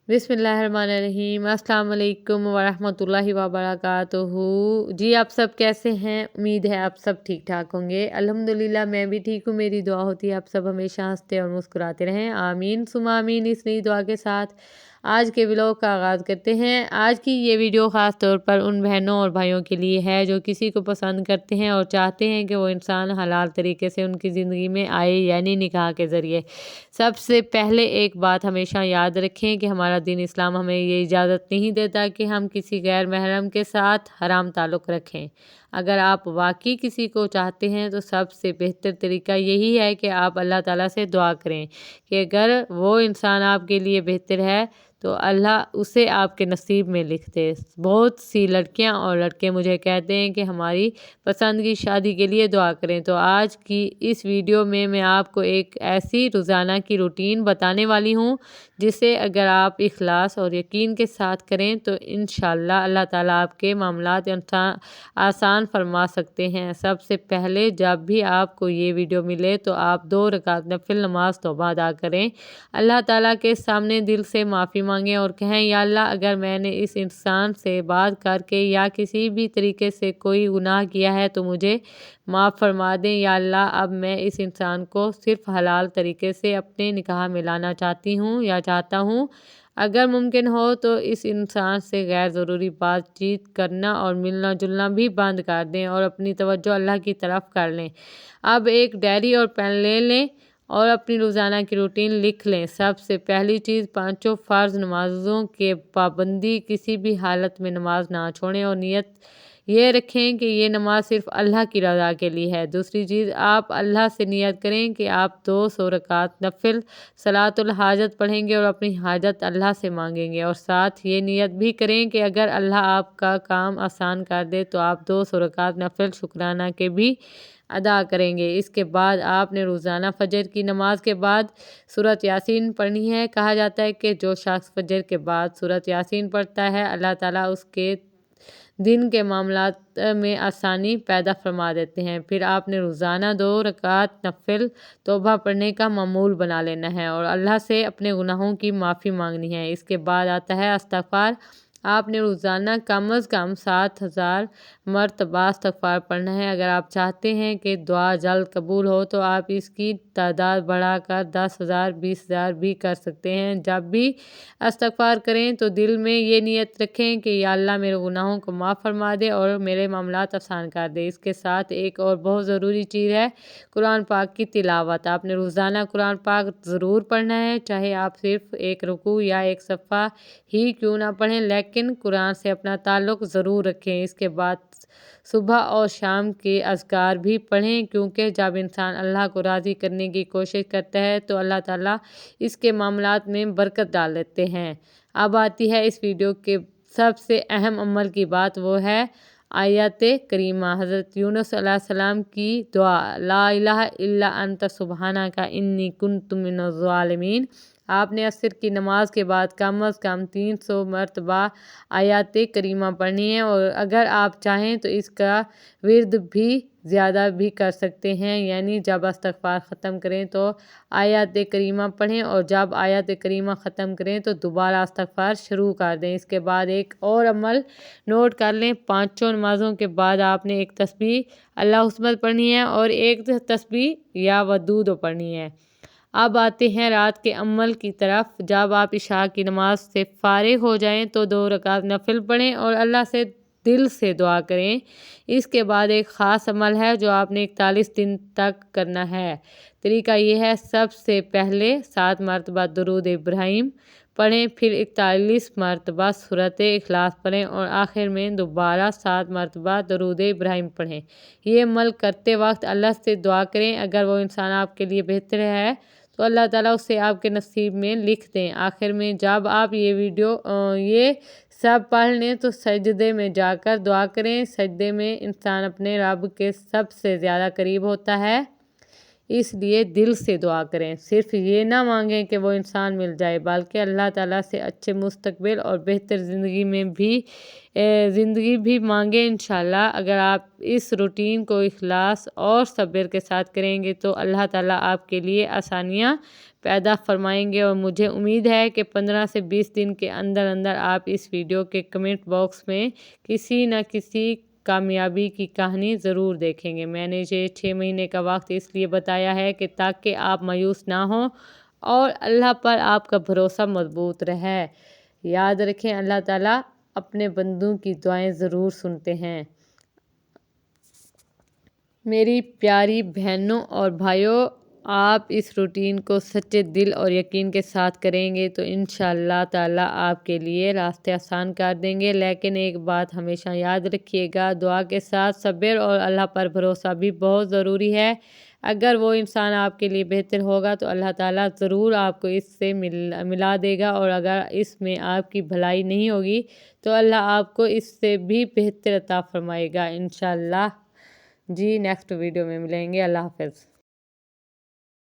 बिस्मिल्लाहिर्रहमानिर्रहीम। अस्सलाम वालेकुम वरहमतुल्लाहि वबरकातुहू। जी आप सब कैसे हैं? उम्मीद है आप सब ठीक ठाक होंगे। अल्हम्दुलिल्लाह मैं भी ठीक हूँ। मेरी दुआ होती है आप सब हमेशा हंसते और मुस्कुराते रहें। आमीन सुमा आमीन। इस नई दुआ के साथ आज के व्लॉग का आगाज़ करते हैं। आज की ये वीडियो ख़ास तौर पर उन बहनों और भाइयों के लिए है जो किसी को पसंद करते हैं और चाहते हैं कि वो इंसान हलाल तरीके से उनकी ज़िंदगी में आए, यानी निकाह के ज़रिए। सबसे पहले एक बात हमेशा याद रखें कि हमारा दीन इस्लाम हमें ये इजाज़त नहीं देता कि हम किसी गैर महरम के साथ हराम ताल्लुक़ रखें। अगर आप वाकई किसी को चाहते हैं तो सबसे बेहतर तरीका यही है कि आप अल्लाह ताला से दुआ करें कि अगर वो इंसान आपके लिए बेहतर है तो अल्लाह उसे आपके नसीब में लिख दे। बहुत सी लड़कियां और लड़के मुझे कहते हैं कि हमारी पसंद की शादी के लिए दुआ करें। तो आज की इस वीडियो में मैं आपको एक ऐसी रोज़ाना की रूटीन बताने वाली हूँ जिसे अगर आप इखलास और यकीन के साथ करें तो इंशाअल्लाह अल्लाह ताला आपके मामलात आसान फरमा सकते हैं। सबसे पहले जब भी आपको ये वीडियो मिले तो आप 2 रकात नफिल नमाज तौबा अदा करें। अल्लाह ताला के सामने दिल से माफ़ी मांगें और कहें, या अल्लाह अगर मैंने इस इंसान से बात करके या किसी भी तरीके से कोई गुनाह किया है तो मुझे माफ़ फरमा दें। या अल्लाह अब मैं इस इंसान को सिर्फ़ हलाल तरीके से अपने निकाह में लाना चाहती हूँ या चाहता हूँ। अगर मुमकिन हो तो इस इंसान से गैर ज़रूरी बातचीत करना और मिलना जुलना भी बंद कर दें और अपनी तवज्जो अल्लाह की तरफ कर लें। अब एक डायरी और पेन ले लें और अपनी रोज़ाना की रूटीन लिख लें। सबसे पहली चीज़, 5 फ़र्ज़ नमाज़ों के पाबंदी, किसी भी हालत में नमाज ना छोड़ें और नियत ये रखें कि ये नमाज सिर्फ़ अल्लाह की रज़ा के लिए है। दूसरी चीज़, आप अल्लाह से नियत करें कि आप 200 रकात नफिल सलातुल हाजत पढ़ेंगे और अपनी हाजत अल्लाह से मांगेंगे। और साथ ये नियत भी करें कि अगर अल्लाह आपका काम आसान कर दे तो आप 200 रकात नफिल शुक्राना के भी अदा करेंगे। इसके बाद आपने रोज़ाना फजर की नमाज के बाद सूरत यासीन पढ़नी है। कहा जाता है कि जो शख्स फजर के बाद सूरत यासीन पढ़ता है अल्लाह ताला उसके दिन के मामलात में आसानी पैदा फरमा देते हैं। फिर आपने रोज़ाना 2 रकात नफिल तौबा पढ़ने का मामूल बना लेना है और अल्लाह से अपने गुनाहों की माफ़ी मांगनी है। इसके बाद आता है इस्तिग़फ़ार। आपने रोज़ाना कम अज़ कम 7000 मरतबा इस्तिग़फ़ार पढ़ना है। अगर आप चाहते हैं कि दुआ जल्द कबूल हो तो आप इसकी तादाद बढ़ाकर 10,000 20,000 भी कर सकते हैं। जब भी इस्तिग़फ़ार करें तो दिल में ये नियत रखें कि या अल्लाह मेरे गुनाहों को माफ़ फरमा दे और मेरे मामलात आसान कर दे। इसके साथ एक और बहुत ज़रूरी चीज़ है कुरान पाक की तिलावत। आपने रोज़ाना कुरान पाक ज़रूर पढ़ना है, चाहे आप सिर्फ़ एक रुकू या एक सफ़ा ही क्यों ना पढ़ें, लेकिन कुरान से अपना ताल्लुक़ ज़रूर रखें। इसके बाद सुबह और शाम के अज़कार भी पढ़ें, क्योंकि जब इंसान अल्लाह को राज़ी करने की कोशिश करता है तो अल्लाह ताला इसके मामलात में बरकत डाल देते हैं। अब आती है इस वीडियो के सबसे अहम अमल की बात, वो है आयत करीमा। हज़रत यूनुस अलैहिस्सलाम की दुआ, ला इलाहा इल्ला अंत सुब्हानका इन्नी कुन्तु मिनज़ ज़ालिमीन। आपने असर की नमाज के बाद कम अज़ कम 300 मरतबा आयत करीमा पढ़नी है और अगर आप चाहें तो इसका विर्द भी ज़्यादा भी कर सकते हैं, यानी जब इस्तिग़फ़ार ख़त्म करें तो आयत करीमा पढ़ें और जब आयत करीमा ख़त्म करें तो दोबारा इस्तिग़फ़ार शुरू कर दें। इसके बाद एक और अमल नोट कर लें, 5 नमाज़ों के बाद आपने एक तस्बीह अल्लाहु अस्मद पढ़नी है और एक तस्बीह या वदूद पढ़नी है। अब आते हैं रात के अमल की तरफ। जब आप इशा की नमाज से फारिग हो जाएं तो 2 रकात नफिल पढ़ें और अल्लाह से दिल से दुआ करें। इसके बाद एक ख़ास अमल है जो आपने 41 दिन तक करना है। तरीका ये है, सबसे पहले 7 मरतबा दुरूद इब्राहिम पढ़ें, फिर 41 मरतबा सूरत इखलास पढ़ें और आखिर में दोबारा 7 मरतबा दुरूद इब्राहिम पढ़ें। ये अमल करते वक्त अल्लाह से दुआ करें, अगर वो इंसान आपके लिए बेहतर है तो अल्लाह ताला उसे आपके नसीब में लिख दें। आखिर में जब आप ये सब पढ़ लें तो सजदे में जाकर दुआ करें। सजदे में इंसान अपने रब के सबसे ज़्यादा करीब होता है। اس لیے دل سے دعا کریں، صرف یہ نہ مانگیں کہ وہ انسان مل جائے، بلکہ اللہ تعالیٰ سے اچھے مستقبل اور بہتر زندگی بھی مانگیں انشاءاللہ۔ اگر آپ اس روٹین کو اخلاص اور صبر کے ساتھ کریں گے تو اللہ تعالیٰ آپ کے لیے آسانیاں پیدا فرمائیں گے، اور مجھے امید ہے کہ 15 سے 20 دن کے اندر اندر آپ اس ویڈیو کے کمنٹ باکس میں کسی نہ کسی کامیابی کی کہانی ضرور دیکھیں گے۔ میں نے یہ 6 مہینے کا وقت اس لیے بتایا ہے کہ تاکہ آپ مایوس نہ ہوں اور اللہ پر آپ کا بھروسہ مضبوط رہے۔ یاد رکھیں، اللہ تعالیٰ اپنے بندوں کی دعائیں ضرور سنتے ہیں۔ میری پیاری بہنوں اور بھائیوں، آپ اس روٹین کو سچے دل اور یقین کے ساتھ کریں گے تو انشاءاللہ تعالیٰ آپ کے لیے راستے آسان کر دیں گے۔ لیکن ایک بات ہمیشہ یاد رکھیے گا، دعا کے ساتھ صبر اور اللہ پر بھروسہ بھی بہت ضروری ہے۔ اگر وہ انسان آپ کے لیے بہتر ہوگا تو اللہ تعالیٰ ضرور آپ کو اس سے ملا دے گا، اور اگر اس میں آپ کی بھلائی نہیں ہوگی تو اللہ آپ کو اس سے بھی بہتر عطا فرمائے گا انشاءاللہ۔ جی نیکسٹ ویڈیو میں ملیں گے، اللہ حافظ۔